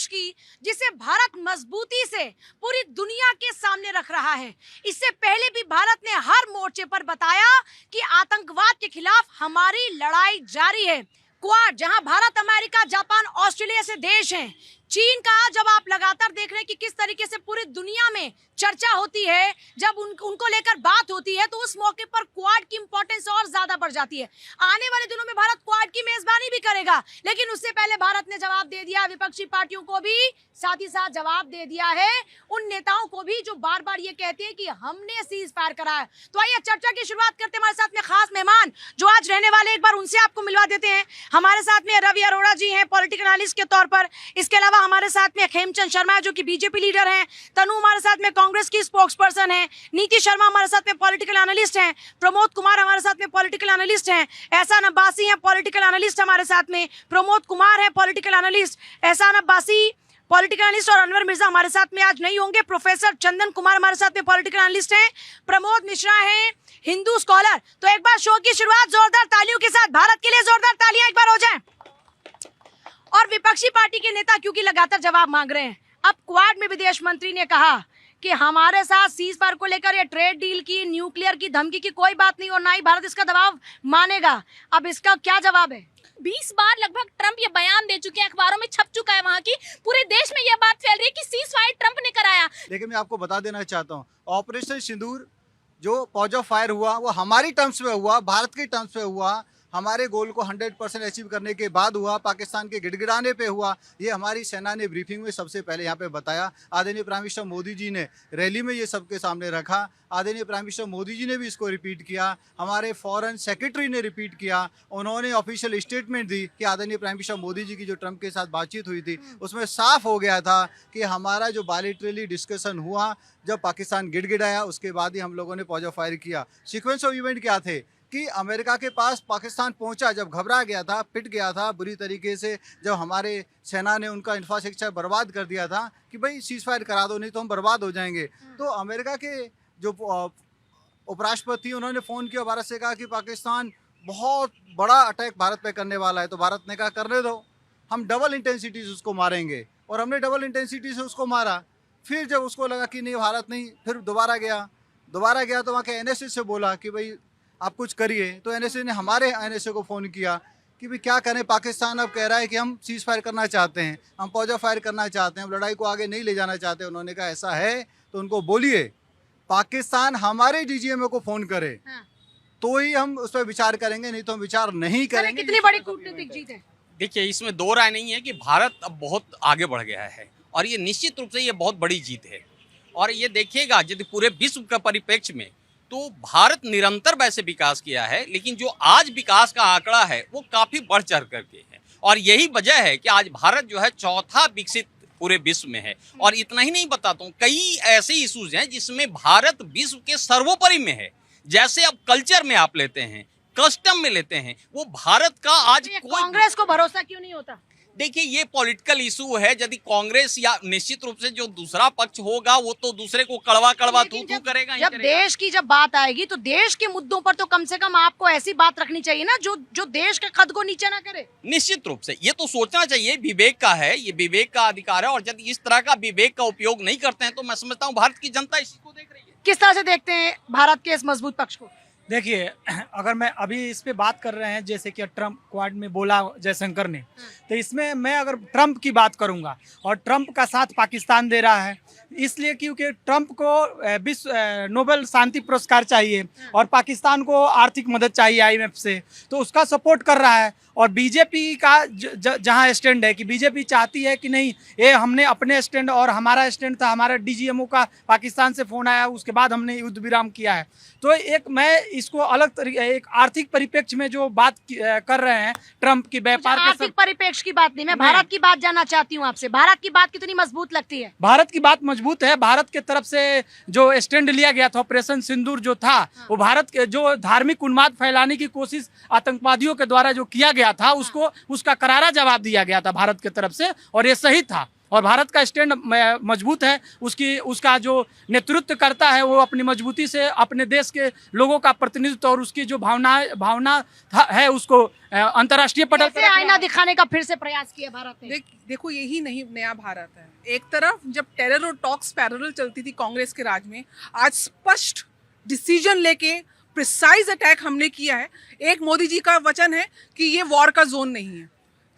पक्ष की, जिसे भारत मजबूती से पूरी दुनिया के सामने रख रहा है। इससे पहले भी भारत ने हर मोर्चे पर बताया कि आतंकवाद के खिलाफ हमारी लड़ाई जारी है। क्वाड, जहां भारत, अमेरिका, जापान, ऑस्ट्रेलिया से देश हैं, चीन का जब आप लगातार देख रहे हैं कि किस तरीके से पूरी दुनिया में चर्चा होती है, जब उनको लेकर बात होती है, तो उस मौके पर क्वाड की इंपॉर्टेंस और ज्यादा बढ़ जाती है। आने वाले दिनों में भारत क्वाड की मेजबानी भी करेगा, लेकिन उससे पहले भारत ने जवाब दे दिया विपक्षी पार्टियों को भी, साथ ही साथ जवाब दे दिया है उन नेताओं को भी जो बार बार ये कहते हैं कि हमने सीज फायर करा है। तो आइए चर्चा की शुरुआत करते हैं। हमारे साथ में खास मेहमान जो आज रहने वाले, एक बार उनसे आपको मिलवा देते हैं। हमारे साथ में रवि अरोड़ा जी हैं, पॉलिटिकल एनालिस्ट के तौर पर। इसके अलावा हमारे साथ में हेमचंद शर्मा है जो कि बीजेपी लीडर हैं। तनु हमारे साथ में कांग्रेस की स्पोक्स पर्सन है। नीति शर्मा हमारे साथ में पॉलिटिकल एनालिस्ट हैं। प्रमोद कुमार हमारे साथ में पॉलिटिकल एनालिस्ट हैं। एहसान अब्बासी हैं, पॉलिटिकल एनालिस्ट हमारे साथ में। प्रमोद कुमार है, पॉलिटिकल एनालिस्ट। एहसान अब्बासी पॉलिटिकल एनालिस्ट, और अनवर मिर्जा हमारे साथ में आज नहीं होंगे। प्रोफेसर चंदन कुमार हमारे साथ में पॉलिटिकल एनालिस्ट हैं। प्रमोद मिश्रा हैं, हिंदू स्कॉलर। तो एक बार शो की शुरुआत जोरदार तालियों के साथ, भारत के लिए जोरदार तालियां एक बार हो जाएं। और विपक्षी पार्टी के नेता क्योंकि लगातार जवाब मांग रहे हैं, अब क्वाड में विदेश मंत्री ने कहा कि हमारे साथ सीज फायर को लेकर या ट्रेड डील की, न्यूक्लियर की धमकी की कोई बात नहीं, और ना ही भारत इसका दबाव मानेगा। अब इसका क्या जवाब है? 20 बार लगभग ट्रंप ये बयान दे चुके हैं, अखबारों में छप चुका है वहाँ की, पूरे देश में ये बात फैल रही है कि सीज फायर ट्रंप ने कराया। लेकिन मैं आपको बता देना चाहता हूँ, ऑपरेशन सिंदूर जो पॉज ऑफ फायर हुआ वो हमारी टर्म्स में हुआ, भारत के टर्म्स में हुआ, हमारे गोल को 100% अचीव करने के बाद हुआ, पाकिस्तान के गिड़गिड़ाने पे हुआ। ये हमारी सेना ने ब्रीफिंग में सबसे पहले यहाँ पे बताया। आदरणीय प्राइम मिनिस्टर मोदी जी ने रैली में ये सबके सामने रखा। आदरणीय प्राइम मिनिस्टर मोदी जी ने भी इसको रिपीट किया। हमारे फॉरेन सेक्रेटरी ने रिपीट किया। उन्होंने ऑफिशियल स्टेटमेंट दी कि आदरणीय प्राइम मिनिस्टर मोदी जी की जो ट्रंप के साथ बातचीत हुई थी उसमें साफ हो गया था कि हमारा जो बायलैटरली डिस्कशन हुआ, जब पाकिस्तान गिड़गिड़ाया उसके बाद ही हम लोगों ने पॉज ऑफ फायर किया। सीक्वेंस ऑफ इवेंट क्या थे कि अमेरिका के पास पाकिस्तान पहुंचा, जब घबरा गया था, पिट गया था बुरी तरीके से, जब हमारे सेना ने उनका इंफ्रास्ट्रक्चर बर्बाद कर दिया था कि भाई सीज फायर करा दो नहीं तो हम बर्बाद हो जाएंगे। तो अमेरिका के जो उपराष्ट्रपति उन्होंने फ़ोन किया, भारत से कहा कि पाकिस्तान बहुत बड़ा अटैक भारत पे करने वाला है। तो भारत ने कहा करने दो, हम डबल इंटेंसिटी से उसको मारेंगे, और हमने डबल इंटेंसिटी से उसको मारा। फिर जब उसको लगा कि नहीं भारत नहीं, फिर दोबारा गया तो वहाँ के NSA से बोला कि भाई आप कुछ करिए। तो NSA ने हमारे NSA को फ़ोन किया कि भाई क्या करें, पाकिस्तान अब कह रहा है कि हम सीज फायर करना चाहते हैं, हम पॉज ऑफ फायर करना चाहते हैं, हम लड़ाई को आगे नहीं ले जाना चाहते। उन्होंने कहा ऐसा है तो उनको बोलिए पाकिस्तान हमारे DGMA को फ़ोन करे, हाँ। तो ही हम उस पर विचार करेंगे, नहीं तो हम विचार नहीं करेंगे। कितनी बड़ी कूटनीतिक जीत है? देखिए, इसमें दो राय नहीं है कि भारत अब बहुत आगे बढ़ गया है, और ये निश्चित रूप से ये बहुत बड़ी जीत है। और ये देखिएगा यदि पूरे विश्व का परिप्रेक्ष्य में, तो भारत निरंतर वैसे विकास किया है, लेकिन जो आज विकास का आंकड़ा है वो काफ़ी बढ़ चढ़ करके है। और यही वजह है कि आज भारत जो है चौथा विकसित पूरे विश्व में है। और इतना ही नहीं बताता हूँ, कई ऐसे इशूज हैं जिसमें भारत विश्व के सर्वोपरि में है। जैसे अब कल्चर में आप लेते हैं, कस्टम में लेते हैं, वो भारत का आज कांग्रेस को भरोसा क्यों नहीं होता? देखिए, ये पॉलिटिकल इशू है। यदि कांग्रेस या निश्चित रूप से जो दूसरा पक्ष होगा वो तो दूसरे को कड़वा कड़वा थू थू करेगा। जब देश की जब बात आएगी तो देश के मुद्दों पर तो कम से कम आपको ऐसी बात रखनी चाहिए ना जो देश के कद को नीचे ना करे। निश्चित रूप से ये तो सोचना चाहिए, विवेक का है, ये विवेक का अधिकार है। और यदि इस तरह का विवेक का उपयोग नहीं करते हैं तो मैं समझता हूँ भारत की जनता इसी को देख रही है। किस तरह से देखते हैं भारत के इस मजबूत पक्ष को? देखिए, अगर मैं अभी इस पे बात कर रहे हैं जैसे कि ट्रंप क्वाड में बोला जयशंकर ने, तो इसमें मैं अगर ट्रंप की बात करूंगा, और ट्रंप का साथ पाकिस्तान दे रहा है इसलिए क्योंकि ट्रंप को विश्व नोबेल शांति पुरस्कार चाहिए और पाकिस्तान को आर्थिक मदद चाहिए IMF से, तो उसका सपोर्ट कर रहा है। और बीजेपी का जहाँ स्टैंड है कि बीजेपी चाहती है कि नहीं, ये हमने अपने स्टैंड, और हमारा स्टैंड था, हमारा DGMO का पाकिस्तान से फ़ोन आया, उसके बाद हमने युद्ध विराम किया है। तो एक मैं इसको अलग तरीके, एक आर्थिक परिप्रेक्ष्य में जो बात कर रहे हैं ट्रंप की व्यापार के आर्थिक परिप्रेक्ष्य की बात नहीं, मैं भारत की बात जानना चाहती हूँ आपसे। भारत की बात कितनी मजबूत लगती है? भारत की बात मजबूत है। भारत के तरफ से जो स्टैंड लिया गया था, ऑपरेशन सिंदूर जो था, वो भारत के जो धार्मिक उन्माद फैलाने की कोशिश आतंकवादियों के द्वारा जो किया गया था, उसका करारा जवाब दिया गया था भारत के तरफ से, और ये सही था। और भारत का स्टैंड मजबूत है। उसका जो नेतृत्व करता है वो अपनी मजबूती से अपने देश के लोगों का प्रतिनिधित्व और उसकी जो भावना है उसको अंतर्राष्ट्रीय पटल कैसे आईना दिखाने का फिर से प्रयास किया भारत ने? देखो यही नहीं नया भारत है। एक तरफ जब टेरर और टॉक्स पैरेलल चलती थी कांग्रेस के राज में, आज स्पष्ट डिसीजन लेके प्रिसाइज अटैक हमने किया है। एक मोदी जी का वचन है कि ये वॉर का जोन नहीं है,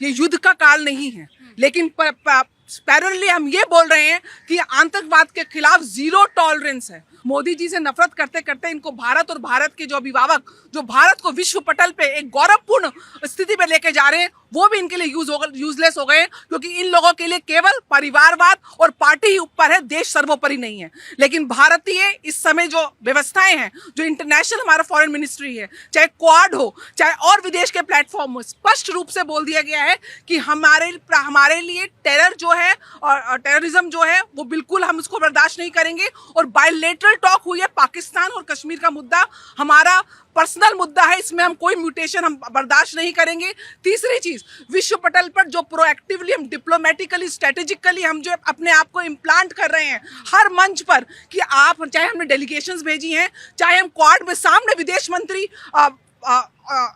ये युद्ध का काल नहीं है, लेकिन पैरेलली हम ये बोल रहे हैं कि आतंकवाद के खिलाफ जीरो टॉलरेंस है। मोदी जी से नफरत करते करते इनको भारत और भारत के जो अभिभावक जो भारत को विश्व पटल पे एक गौरवपूर्ण स्थिति पे लेके जा रहे हैं, वो भी इनके लिए यूजलेस हो गए, क्योंकि इन लोगों के लिए केवल परिवारवाद और पार्टी ही ऊपर है, देश सर्वोपरि नहीं है। लेकिन भारतीय इस समय जो व्यवस्थाएं हैं, जो इंटरनेशनल हमारा फॉरेन मिनिस्ट्री है, चाहे क्वाड हो चाहे और विदेश के प्लेटफॉर्म हो, स्पष्ट रूप से बोल दिया गया है कि हमारे लिए टेरर जो है और टेररिज्म जो है वो बिल्कुल हम उसको बर्दाश्त नहीं करेंगे। और बायलैटरल टॉक हुई है, पाकिस्तान और कश्मीर का मुद्दा हमारा पर्सनल मुद्दा है, इसमें हम कोई म्यूटेशन हम बर्दाश्त नहीं करेंगे। तीसरी चीज, विश्व पटल पर जो प्रोएक्टिवली हम डिप्लोमेटिकली स्ट्रेटेजिकली हम जो अपने आप को इम्प्लांट कर रहे हैं हर मंच पर, कि आप चाहे हमने डेलीगेशंस भेजी हैं, चाहे हम क्वाड में सामने विदेश मंत्री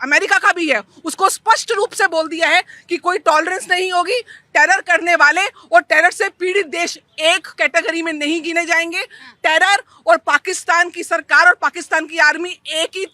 अमेरिका का भी है, उसको स्पष्ट रूप से बोल दिया है कि कोई टॉलरेंस नहीं होगी। टेरर करने वाले और टेरर से पीड़ित देश एक कैटेगरी में नहीं गिने जाएंगे। टेरर और पाकिस्तान की सरकार और पाकिस्तान की आर्मी एक ही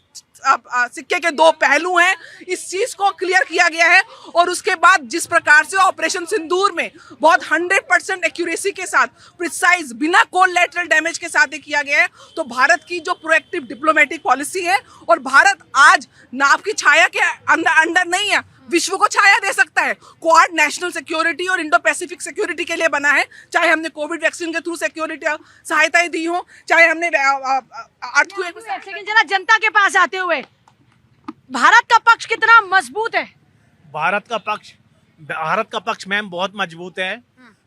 सिक्के के दो पहलू हैं, इस चीज को क्लियर किया गया है। और उसके बाद जिस प्रकार से ऑपरेशन सिंदूर में बहुत 100% एक्यूरेसी के साथ, प्रिसाइज, बिना कोलैटरल डैमेज के साथ ये किया गया है, तो भारत की जो प्रोएक्टिव डिप्लोमेटिक पॉलिसी है, और भारत आज नाव की छाया के अंडर नहीं है, विश्व को छाया दे सकता है। क्वाड नेशनल सिक्योरिटी और इंडो पैसिफिक सिक्योरिटी के लिए बना है, चाहे हमने कोविड वैक्सीन के थ्रू सिक्योरिटी सहायताएं दी हो, चाहे हमने जरा जनता के पास आते हुए, भारत का पक्ष कितना मजबूत है? भारत का पक्ष मैम बहुत मजबूत है।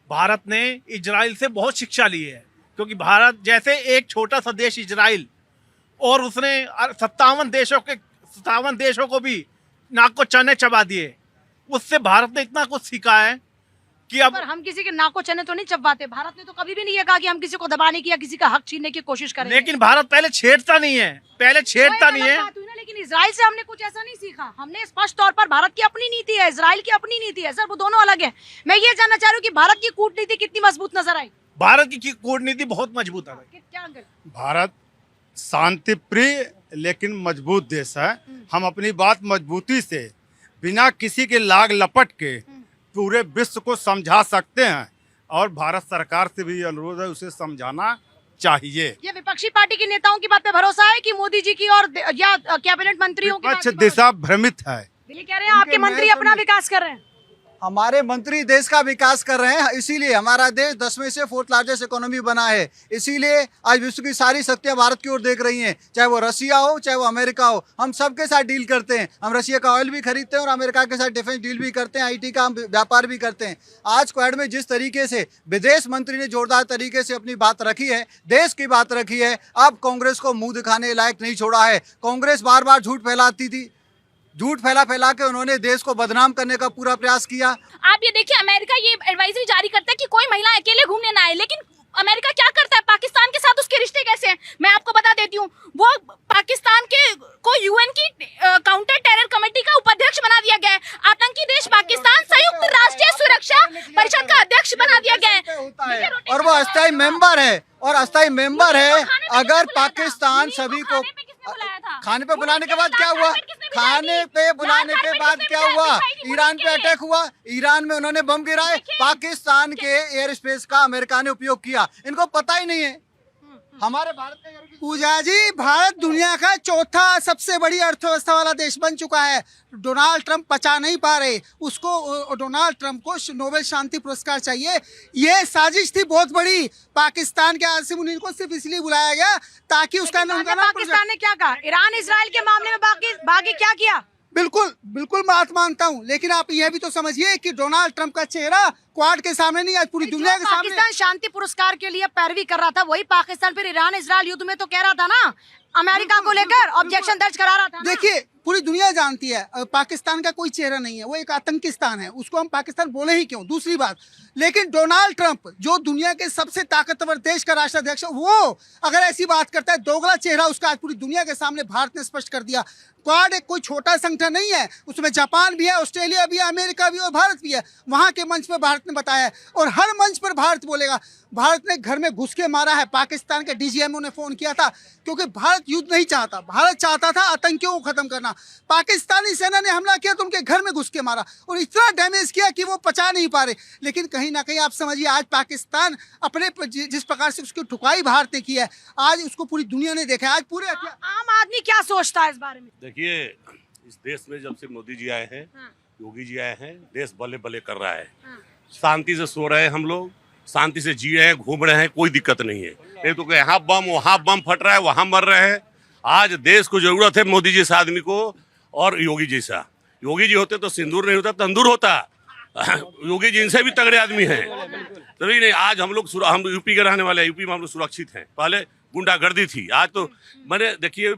भारत ने इजराइल से बहुत शिक्षा ली है, क्योंकि भारत जैसे एक छोटा सा देश इजराइल, और उसने 57 देशों को भी नाक को चने चबा दिए, उससे भारत ने इतना कुछ सीखा है कि अब पर हम किसी के नाक को चने तो नहीं चबाते। भारत ने तो कभी भी नहीं ये कहा कि हम किसी को दबाने की या किसी का हक छीनने की कोशिश करेंगे। लेकिन भारत पहले छेड़ता नहीं है, लेकिन इजराइल से हमने कुछ ऐसा नहीं सीखा। हमने स्पष्ट तौर पर, भारत की अपनी नीति है, इजराइल की अपनी नीति है, सर वो दोनों अलग है। मैं ये जानना चाह रही हूँ कि भारत की कूटनीति कितनी मजबूत नजर आई? भारत की कूटनीति बहुत मजबूत है। क्या अंकल? भारत शांति प्रिय लेकिन मजबूत देश है। हम अपनी बात मजबूती से, बिना किसी के लाग लपट के पूरे विश्व को समझा सकते हैं, और भारत सरकार से भी अनुरोध है उसे समझाना चाहिए। ये विपक्षी पार्टी के नेताओं की बात पे भरोसा है कि मोदी जी की और या कैबिनेट मंत्रियों की विपक्ष दिशा भ्रमित है। ये कह रहे हैं आपके मंत्री अपना विकास कर रहे हैं। हमारे मंत्री देश का विकास कर रहे हैं, इसीलिए हमारा देश 10वें से 4th लार्जेस्ट इकोनॉमी बना है। इसीलिए आज विश्व की सारी शक्तियां भारत की ओर देख रही हैं, चाहे वो रसिया हो चाहे वो अमेरिका हो। हम सबके साथ डील करते हैं, हम रसिया का ऑयल भी खरीदते हैं और अमेरिका के साथ डिफेंस डील भी करते हैं, IT का हम व्यापार भी करते हैं। आज क्वाड में जिस तरीके से विदेश मंत्री ने जोरदार तरीके से अपनी बात रखी है, देश की बात रखी है, अब कांग्रेस को मुंह दिखाने लायक नहीं छोड़ा है। कांग्रेस बार बार झूठ फैलाती थी, झूठ फैला के उन्होंने देश को बदनाम करने का पूरा प्रयास किया। आप ये देखिए, अमेरिका ये एडवाइजरी जारी करता है कि कोई महिला अकेले घूमने ना आए, लेकिन अमेरिका क्या करता है? पाकिस्तान के साथ उसके रिश्ते कैसे हैं? मैं आपको बता देती हूँ, वो पाकिस्तान को UN की काउंटर टेरर कमेटी का उपाध्यक्ष बना दिया गया है। आतंकी देश पाकिस्तान संयुक्त राष्ट्रीय सुरक्षा परिषद का अध्यक्ष बना दिया गया है, और वो अस्थायी मेंबर है, अगर पाकिस्तान सभी को खाने पे बुलाने के बाद क्या हुआ? खाने पे बुलाने के बाद क्या हुआ? ईरान पे अटैक हुआ, ईरान में उन्होंने बम गिराए, पाकिस्तान के एयर स्पेस का अमेरिका ने उपयोग किया। इनको पता ही नहीं है हमारे भारत का। पूजा जी, भारत दुनिया का चौथा सबसे बड़ी अर्थव्यवस्था वाला देश बन चुका है। डोनाल्ड ट्रंप पचा नहीं पा रहे उसको, डोनाल्ड ट्रंप को नोबेल शांति पुरस्कार चाहिए। ये साजिश थी बहुत बड़ी। पाकिस्तान के आसिम मुनीर को सिर्फ इसलिए बुलाया गया ताकि उसका नाम। पाकिस्तान ने क्या कहा? ईरान इसराइल के मामले में बाकी क्या किया? बिल्कुल बात मानता हूँ, लेकिन आप यह भी तो समझिए कि डोनाल्ड ट्रंप का चेहरा क्वाड के सामने नहीं, आज पूरी दुनिया के सामने। पाकिस्तान शांति पुरस्कार के लिए पैरवी कर रहा था, वही पाकिस्तान फिर ईरान इसराइल युद्ध में तो कह रहा था ना अमेरिका को लेकर ऑब्जेक्शन दर्ज करा रहा था ना? देखिए पूरी दुनिया जानती है पाकिस्तान का कोई चेहरा नहीं है, वो एक आतंकिस्तान है, उसको हम पाकिस्तान बोले ही क्यों। दूसरी बात, लेकिन डोनाल्ड ट्रंप जो दुनिया के सबसे ताकतवर देश का राष्ट्राध्यक्ष, वो अगर ऐसी बात करता है, दोगला चेहरा उसका आज पूरी दुनिया के सामने भारत ने स्पष्ट कर दिया। क्वाड एक कोई छोटा संगठन नहीं है, उसमें जापान भी है, ऑस्ट्रेलिया भी है, अमेरिका भी है और भारत भी है। वहाँ के मंच पर भारत ने बताया है और हर मंच पर भारत बोलेगा। भारत ने घर में घुस के मारा है, पाकिस्तान के डीजीएमओ ने फोन किया था, क्योंकि भारत युद्ध नहीं चाहता, भारत चाहता था आतंकियों को खत्म करना। पाकिस्तानी सेना ने हमला किया तो उनके घर में घुस के मारा और इतना डैमेज किया कि वो पचा नहीं पा रहे। लेकिन कहीं ना कहीं आप समझिए, आज पाकिस्तान अपने जिस प्रकार से उसकी ठुकाई भारत ने की है, आज उसको पूरी दुनिया ने देखा है। आज पूरे आम आदमी क्या सोचता है इस बारे में? देखिए, इस देश में जब से मोदी जी आए हैं, योगी जी आए हैं, देश बल्ले बल्ले कर रहा है। शांति से सो रहे हैं हम लोग, शांति से जी रहे हैं, घूम रहे हैं, कोई दिक्कत नहीं है। ये तो यहाँ बम वहाँ बम फट रहा है, वहाँ मर रहे हैं। आज देश को जरूरत है मोदी जी जैसा आदमी को और योगी जैसा। योगी जी होते तो सिंदूर नहीं होता, तंदूर होता। योगी जी इनसे भी तगड़े आदमी हैं, तभी नहीं आज हम यूपी के रहने वाले हैं, यूपी में हम लोग सुरक्षित हैं। पहले गुंडागर्दी थी, आज तो मैंने देखिए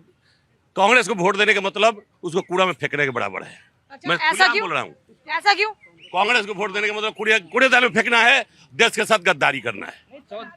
कांग्रेस को वोट देने का मतलब उसको कूड़ा में फेंकने के बराबर है। अच्छा, मैं ऐसा क्यों बोल रहा हूँ, ऐसा क्यों? कांग्रेस को वोट देने का मतलब कूड़ेदान में फेंकना है, देश के साथ गद्दारी करना है।